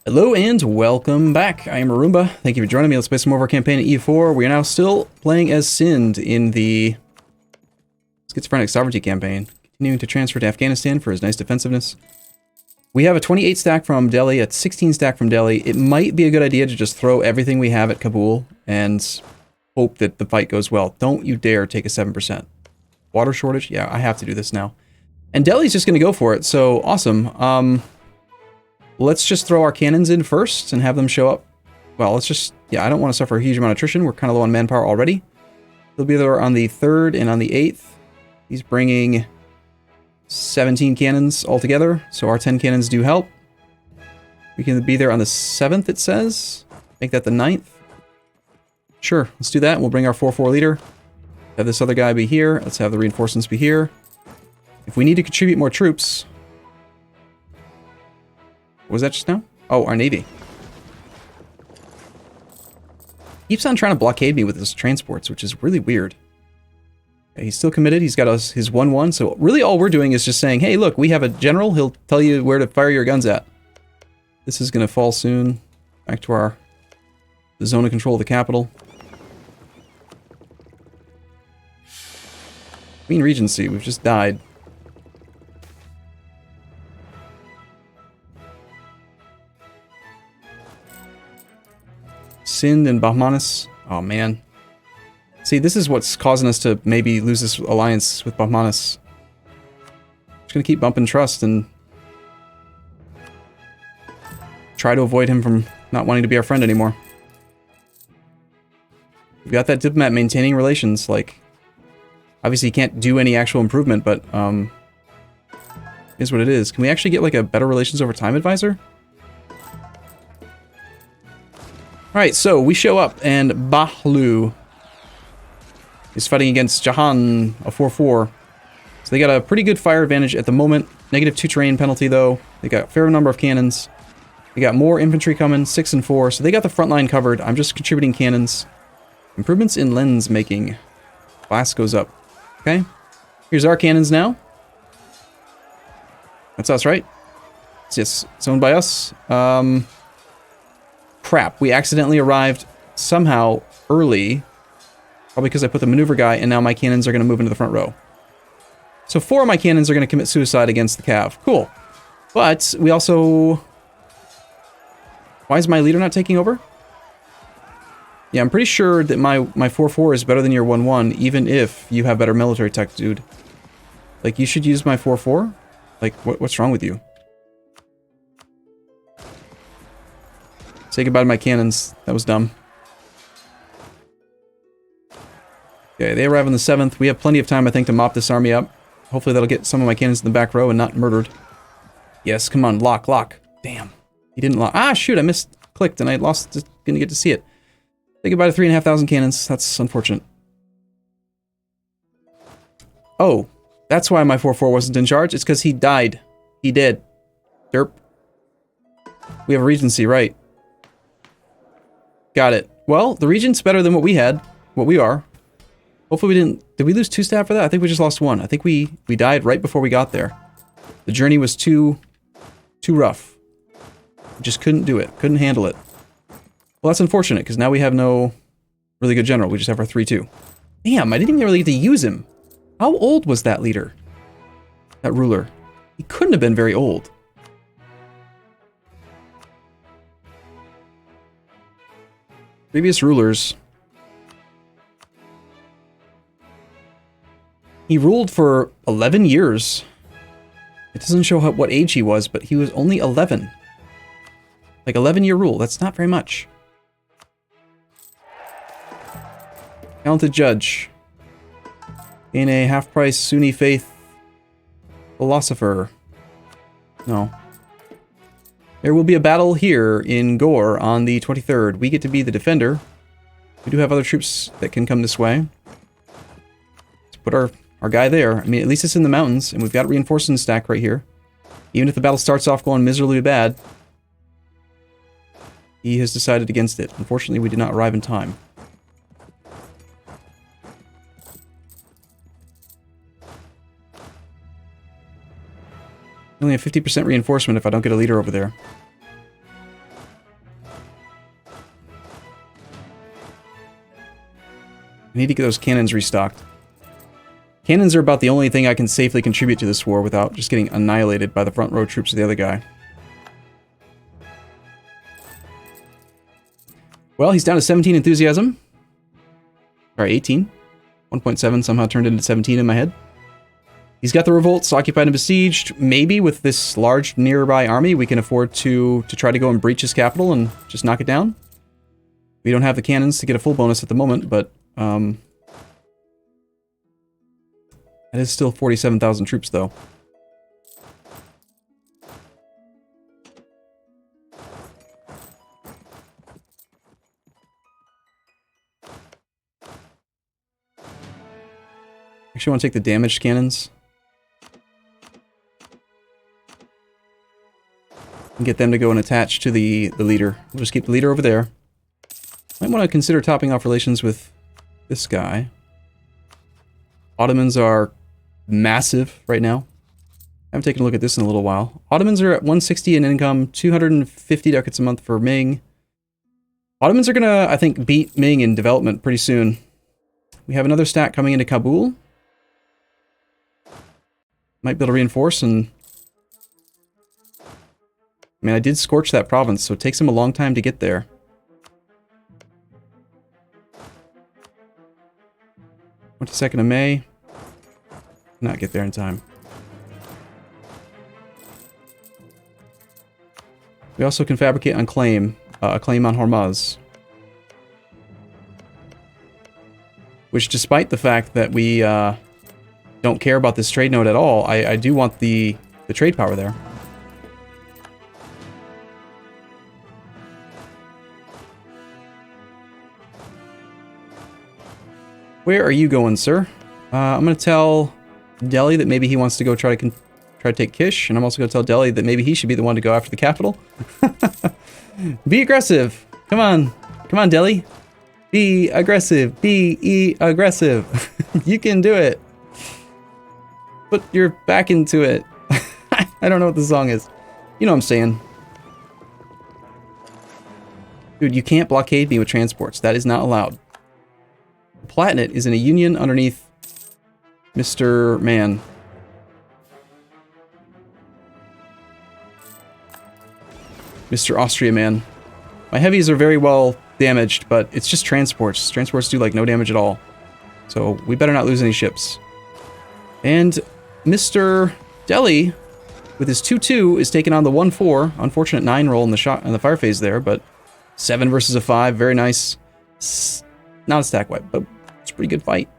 Hello and welcome back. I am Arumba. Thank you for joining me. Let's play some more of our campaign at EU4. We are now still playing as Sind in the Schizophrenic Sovereignty campaign. Continuing to transfer to Afghanistan for his nice defensiveness. We have a 28 stack from Delhi, a 16 stack from Delhi. It might be a good idea to just throw everything we have at Kabul and hope that the fight goes well. Don't you dare take a 7%. Water shortage? Yeah, I have to do this now. And Delhi's just going to go for it, so awesome. Let's just throw our cannons in first and have them show up. Well, let's just... Yeah, I don't want to suffer a huge amount of attrition. We're kind of low on manpower already. He'll be there on the 3rd and on the 8th. He's bringing 17 cannons altogether, so our 10 cannons do help. We can be there on the 7th, it says. Make that the 9th. Sure, let's do that. And we'll bring our 4-4 leader. Have this other guy be here. Let's have the reinforcements be here. If we need to contribute more troops... What was that just now? Oh, our navy. Keeps on trying to blockade me with his transports, which is really weird. Okay, he's still committed. He's got us his 1-1. So really all we're doing is just saying, hey, look, we have a general. He'll tell you where to fire your guns at. This is going to fall soon. Back to the zone of control of the capital. Queen Regency, we've just died. Sind and Bahmanis. Oh, man. See, this is what's causing us to maybe lose this alliance with Bahmanis. Just gonna keep bumping trust and try to avoid him from not wanting to be our friend anymore. We've got that diplomat maintaining relations, like... Obviously, he can't do any actual improvement, but, is what it is. Can we actually get, like, a better relations over time advisor? Alright, so we show up, and Bahlu is fighting against Jahan, a 4-4. So they got a pretty good fire advantage at the moment. -2 terrain penalty, though. They got a fair number of cannons. They got more infantry coming, 6 and 4. So they got the front line covered. I'm just contributing cannons. Improvements in lens making. Blast goes up. Okay. Here's our cannons now. That's us, right? Yes, it's owned by us. Crap, we accidentally arrived somehow early. Probably because I put the maneuver guy, and now my cannons are going to move into the front row. So 4 of my cannons are going to commit suicide against the cav. Cool. But we also... Why is my leader not taking over? Yeah, I'm pretty sure that my 4-4 is better than your 1-1, even if you have better military tech, dude. Like, you should use my 4-4? Like, what's wrong with you? Say goodbye to my cannons. That was dumb. Okay, they arrive on the 7th. We have plenty of time, I think, to mop this army up. Hopefully that'll get some of my cannons in the back row and not murdered. Yes, come on, lock. Damn. He didn't lock. Ah, shoot, I misclicked and I didn't get to see it. Say goodbye to 3,500 cannons. That's unfortunate. Oh, that's why my 4-4 wasn't in charge. It's because he died. He did. Derp. We have a regency, right? Got it. Well, the regent's better than what we had. What we are. Hopefully we didn't... Did we lose 2 staff for that? I think we just lost 1. I think we died right before we got there. The journey was too rough. We just couldn't do it. Couldn't handle it. Well, that's unfortunate, because now we have no really good general. We just have our 3-2. Damn, I didn't even really get to use him. How old was that leader? That ruler? He couldn't have been very old. Previous rulers. He ruled for 11 years. It doesn't show what age he was, but he was only 11. Like 11-year rule. That's not very much. Talented judge. In a half-price Sunni faith philosopher. No. There will be a battle here in Gore on the 23rd. We get to be the defender. We do have other troops that can come this way. Let's put our guy there. I mean, at least it's in the mountains, and we've got a reinforcement stack right here. Even if the battle starts off going miserably bad, he has decided against it. Unfortunately, we did not arrive in time. Only a 50% reinforcement if I don't get a leader over there. I need to get those cannons restocked. Cannons are about the only thing I can safely contribute to this war without just getting annihilated by the front row troops of the other guy. Well, he's down to 17 enthusiasm. Or 18. 1.7 somehow turned into 17 in my head. He's got the revolts occupied and besieged. Maybe with this large nearby army, we can afford to try to go and breach his capital and just knock it down. We don't have the cannons to get a full bonus at the moment, but that is still 47,000 troops, though. Actually, I want to take the damaged cannons. And get them to go and attach to the leader. We'll just keep the leader over there. Might want to consider topping off relations with this guy. Ottomans are massive right now. I haven't taken a look at this in a little while. Ottomans are at 160 in income, 250 ducats a month for Ming. Ottomans are gonna, I think, beat Ming in development pretty soon. We have another stat coming into Kabul. Might be able to reinforce and... I mean, I did scorch that province, so it takes him a long time to get there. Second of May. Not get there in time. We also can fabricate on claim, a claim on Hormuz. Which, despite the fact that we don't care about this trade node at all, I do want the trade power there. Where are you going, sir? I'm going to tell Delhi that maybe he wants to go try to take Kish, and I'm also going to tell Delhi that maybe he should be the one to go after the capital. Be aggressive. Come on. Come on, Delhi. Be aggressive. Be aggressive. You can do it. Put your back into it. I don't know what the song is. You know what I'm saying. Dude, you can't blockade me with transports. That is not allowed. Platinate is in a union underneath Mr. Man. Mr. Austria Man. My heavies are very well damaged, but it's just transports. Transports do like no damage at all. So we better not lose any ships. And Mr. Delhi, with his 2-2, is taking on the 1-4. Unfortunate 9 roll in the shot in the fire phase there, but 7 versus a 5, very nice. Not a stack wipe, but it's a pretty good fight.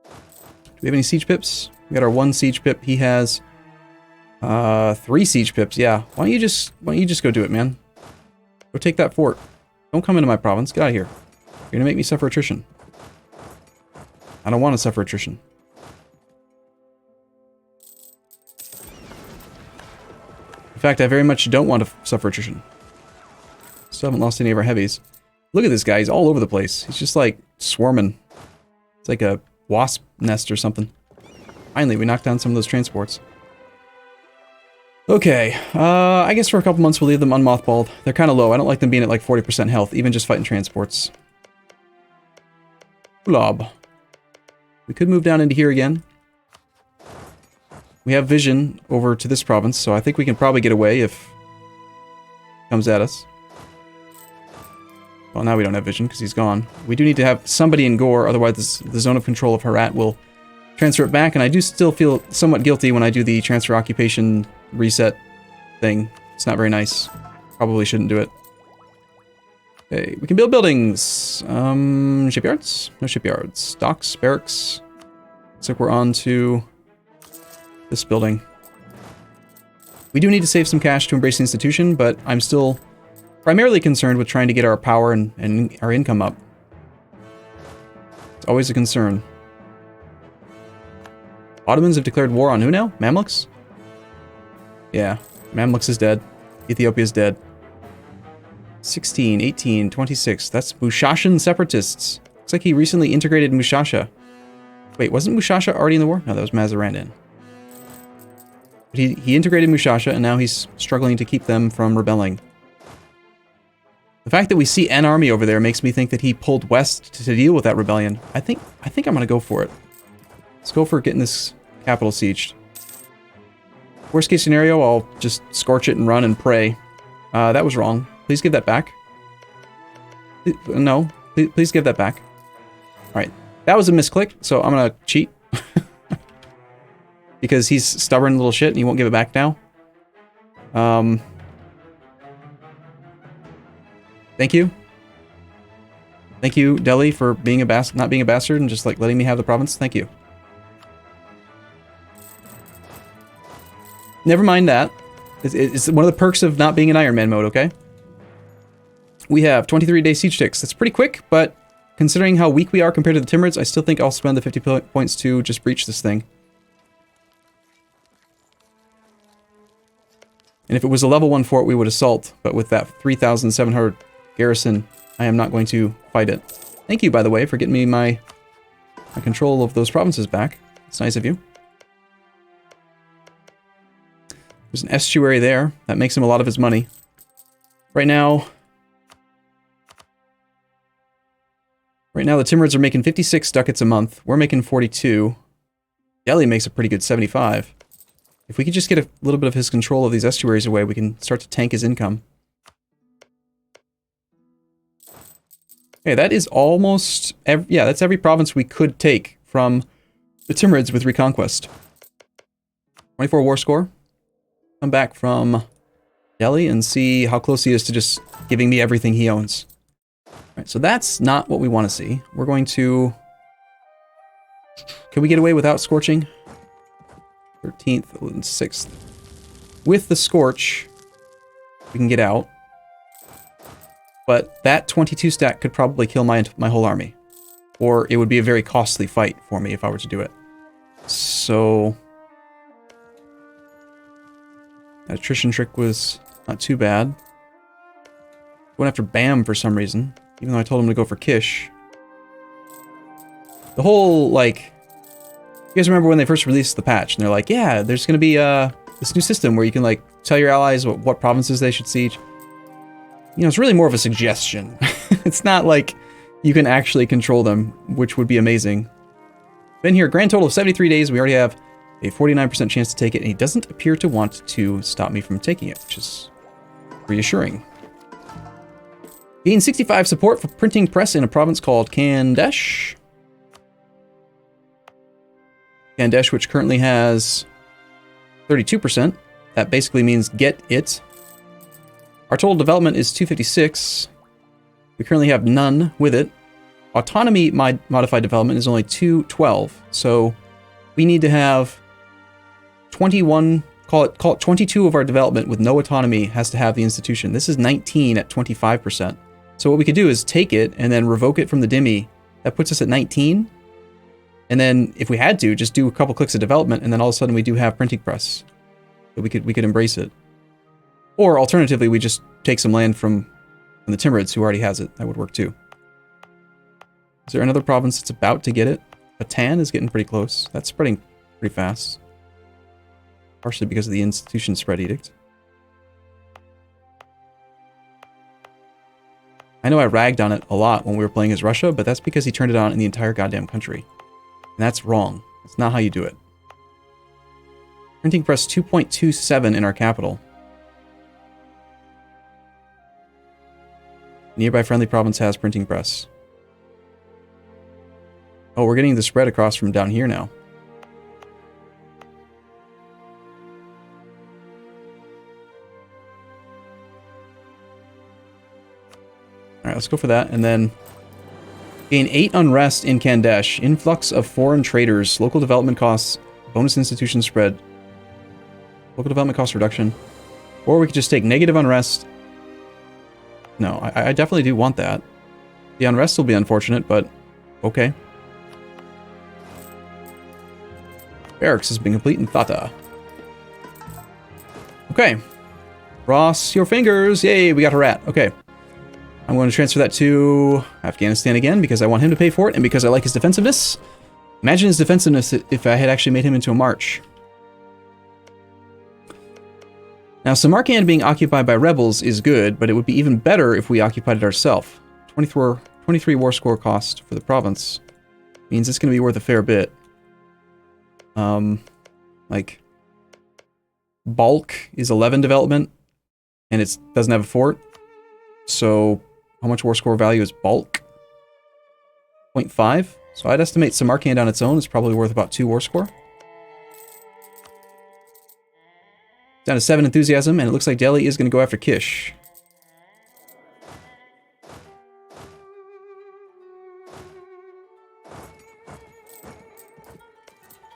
Do we have any siege pips? We got our 1 siege pip. He has 3 siege pips. Yeah. Why don't you just go do it, man? Go take that fort. Don't come into my province. Get out of here. You're gonna make me suffer attrition. I don't want to suffer attrition. In fact, I very much don't want to suffer attrition. Still haven't lost any of our heavies. Look at this guy. He's all over the place. He's just like swarming. It's like a wasp nest or something. Finally, we knocked down some of those transports. Okay, I guess for a couple months we'll leave them unmothballed. They're kind of low. I don't like them being at like 40% health, even just fighting transports. Blob. We could move down into here again. We have vision over to this province, so I think we can probably get away if it comes at us. Well, now we don't have vision because he's gone. We do need to have somebody in Gore, otherwise the zone of control of Herat will transfer it back, and I do still feel somewhat guilty when I do the transfer occupation reset thing. It's not very nice. Probably shouldn't do it. Okay, we can build buildings. Shipyards? No shipyards. Docks, barracks. Looks like we're on to this building. We do need to save some cash to embrace the institution, but I'm still primarily concerned with trying to get our power and our income up. It's always a concern. Ottomans have declared war on who now? Mamluks? Yeah, Mamluks is dead. Ethiopia's dead. 16, 18, 26. That's Mushashan separatists. Looks like he recently integrated Mushasha. Wait, wasn't Mushasha already in the war? No, that was Mazarandan. But he integrated Mushasha, and now he's struggling to keep them from rebelling. The fact that we see an army over there makes me think that he pulled west to deal with that rebellion. I think I'm gonna go for it. Let's go for getting this capital sieged. Worst case scenario, I'll just scorch it and run and pray. That was wrong. Please give that back. No, please give that back. Alright, that was a misclick, so I'm gonna cheat. Because he's stubborn little shit and he won't give it back now. Thank you. Thank you, Delhi, for being not being a bastard and just like letting me have the province. Thank you. Never mind that. It's one of the perks of not being in Iron Man mode, okay? We have 23-day siege ticks. That's pretty quick, but considering how weak we are compared to the Timurids, I still think I'll spend the 50 points to just breach this thing. And if it was a level 1 fort, we would assault, but with that 3,700 garrison, I am not going to fight it. Thank you, by the way, for getting me my control of those provinces back. It's nice of you. There's an estuary there. That makes him a lot of his money. Right now, the Timurids are making 56 ducats a month. We're making 42. Delhi makes a pretty good 75. If we could just get a little bit of his control of these estuaries away, we can start to tank his income. Okay, that is almost... yeah, that's every province we could take from the Timurids with Reconquest. 24 war score. Come back from Delhi and see how close he is to just giving me everything he owns. Alright, so that's not what we want to see. We're going to... Can we get away without scorching? 13th and 6th. With the Scorch, we can get out. But that 22 stack could probably kill my whole army. Or it would be a very costly fight for me if I were to do it. So... that attrition trick was not too bad. Went after Bam for some reason, even though I told him to go for Kish. The whole, like... You guys remember when they first released the patch, and they're like, yeah, there's going to be this new system where you can like tell your allies what provinces they should siege. You know, it's really more of a suggestion. It's not like you can actually control them, which would be amazing. Been here a grand total of 73 days. We already have a 49% chance to take it, and he doesn't appear to want to stop me from taking it, which is reassuring. Gain 65 support for printing press in a province called Kandesh. Kandesh, which currently has 32%. That basically means get it. Our total development is 256. We currently have none with it. Autonomy modified development is only 212. So we need to have 21, call it 22 of our development with no autonomy has to have the institution. This is 19 at 25%. So what we could do is take it and then revoke it from the Dhimmi. That puts us at 19. And then, if we had to, just do a couple clicks of development, and then all of a sudden we do have printing press. So we could embrace it. Or alternatively, we just take some land from the Timurids, who already has it. That would work too. Is there another province that's about to get it? Bataan is getting pretty close. That's spreading pretty fast. Partially because of the institution spread edict. I know I ragged on it a lot when we were playing as Russia, but that's because he turned it on in the entire goddamn country. And that's wrong. That's not how you do it. Printing press 2.27 in our capital. Nearby friendly province has printing press. Oh, we're getting the spread across from down here now. Alright, let's go for that, and then... Gain 8 unrest in Kandesh. Influx of foreign traders. Local development costs. Bonus institution spread. Local development cost reduction. Or we could just take negative unrest. No, I definitely do want that. The unrest will be unfortunate, but okay. Barracks has been complete in Thata. Okay. Cross your fingers. Yay, we got a rat. Okay. I'm going to transfer that to Afghanistan again because I want him to pay for it and because I like his defensiveness. Imagine his defensiveness if I had actually made him into a march. Now, Samarkand being occupied by rebels is good, but it would be even better if we occupied it ourselves. 23 war score cost for the province. Means it's going to be worth a fair bit. Like, Bulk is 11 development, and it doesn't have a fort. So, how much war score value is Bulk? 0.5. So I'd estimate Samarkand on its own is probably worth about 2 war score. Down to 7 enthusiasm, and it looks like Delhi is going to go after Kish.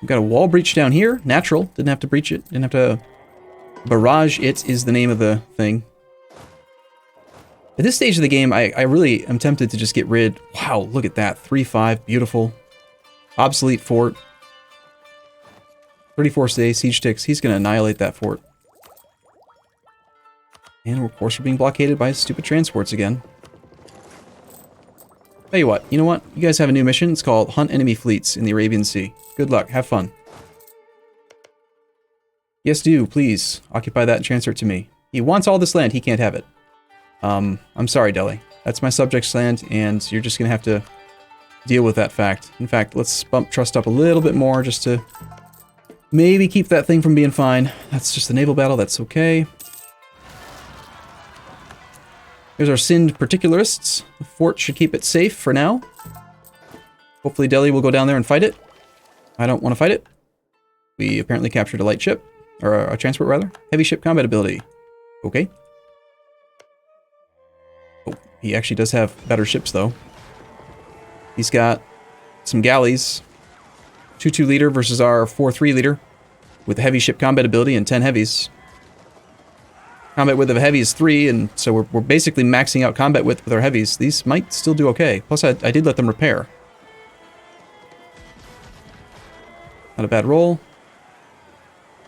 We've got a wall breach down here. Natural. Didn't have to breach it. Didn't have to... Barrage it is the name of the thing. At this stage of the game, I really am tempted to just get rid... Wow, look at that. 3-5. Beautiful. Obsolete fort. 34 stay. Siege ticks. He's going to annihilate that fort. And of course we're being blockaded by stupid transports again. Tell you what. You know what? You guys have a new mission. It's called Hunt Enemy Fleets in the Arabian Sea. Good luck. Have fun. Yes, do. Please. Occupy that and transfer it to me. He wants all this land. He can't have it. I'm sorry, Delhi. That's my subject's land, and you're just going to have to deal with that fact. In fact, let's bump trust up a little bit more just to maybe keep that thing from being fine. That's just a naval battle. That's okay. Here's our Sind particularists. The fort should keep it safe for now. Hopefully Delhi will go down there and fight it. I don't want to fight it. We apparently captured a light ship. Or a transport, rather. Heavy ship combat ability. Okay. Oh, he actually does have better ships, though. He's got some galleys. 2-2 leader versus our 4-3 leader. With a heavy ship combat ability and 10 heavies. Combat width of a heavy is 3, and so we're basically maxing out combat width with our heavies. These might still do okay. Plus, I did let them repair. Not a bad roll.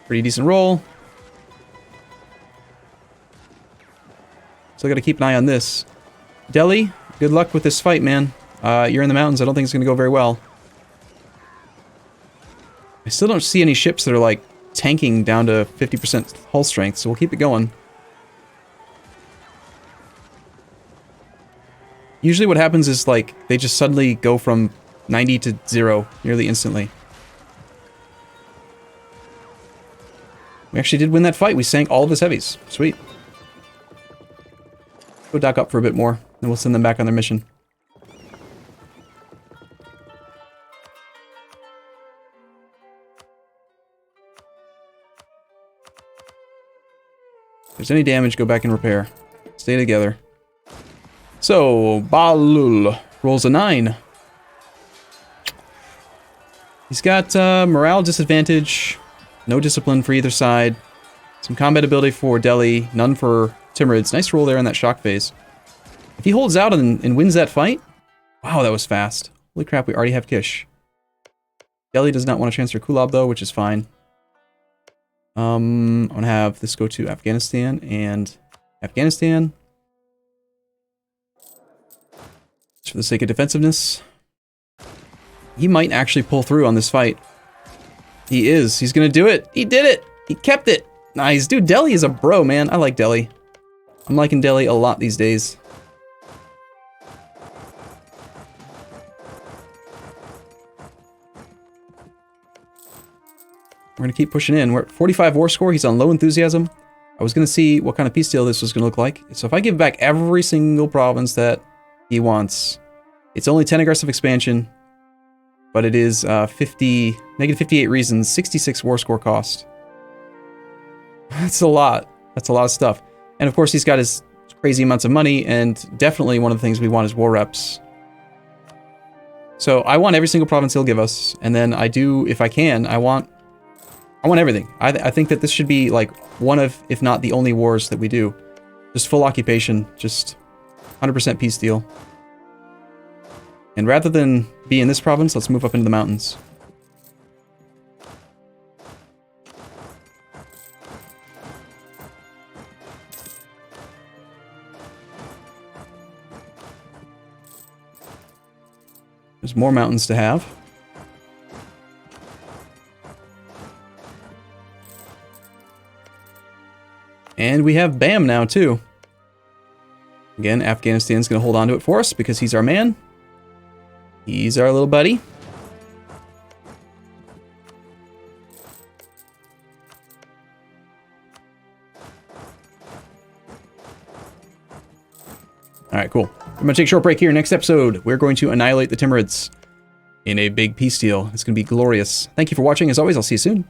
Pretty decent roll. Still got to keep an eye on this. Delhi, good luck with this fight, man. You're in the mountains. I don't think it's going to go very well. I still don't see any ships that are, like, tanking down to 50% hull strength, so we'll keep it going. Usually what happens is, like, they just suddenly go from 90 to 0 nearly instantly. We actually did win that fight. We sank all of his heavies. Sweet. Go dock up for a bit more, and we'll send them back on their mission. If there's any damage, go back and repair. Stay together. So, Balul rolls a 9. He's got morale disadvantage, no discipline for either side, some combat ability for Delhi, none for Timurids. Nice roll there in that shock phase. If he holds out and wins that fight, wow, that was fast. Holy crap, we already have Kish. Delhi does not want to transfer Kulab though, which is fine. I'm gonna have this go to Afghanistan and Afghanistan. Just for the sake of defensiveness. He might actually pull through on this fight. He is. He's gonna do it. He did it. He kept it. Nice. Dude, Delhi is a bro, man. I like Delhi. I'm liking Delhi a lot these days. We're gonna keep pushing in. We're at 45 war score. He's on low enthusiasm. I was gonna see what kind of peace deal this was gonna look like. So if I give back every single province that he wants, it's only 10 aggressive expansion, but it is negative 58 reasons, 66 war score cost. That's a lot. That's a lot of stuff. And of course, he's got his crazy amounts of money, and definitely one of the things we want is war reps. So I want every single province he'll give us, and then I do, if I can, I want everything. I think that this should be like one of, if not the only wars that we do. Just full occupation, just 100% peace deal. And rather than be in this province, let's move up into the mountains. There's more mountains to have. And we have BAM now, too. Again, Afghanistan's going to hold on to it for us because he's our man. He's our little buddy. Alright, cool. I'm going to take a short break here. Next episode, we're going to annihilate the Timurids in a big peace deal. It's going to be glorious. Thank you for watching. As always, I'll see you soon.